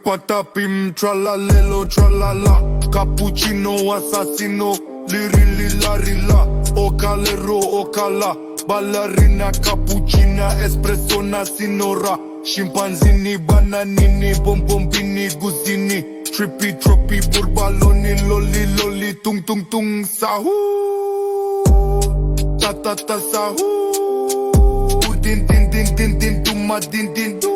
patapim, tralalelo, tralala. Cappuccino, assassino, lirililarila. Ocalero, ocala. Ballerina, cappuccina, espresso, nasinora. Scimpanzini, bananini, bombombini, guzini. Trippy, troppy, burbaloni, loli, loli, tung, tung, tung, sahu. Ta, ta, ta, sahu. Din, din, din, din, din, duma, din, din, dum.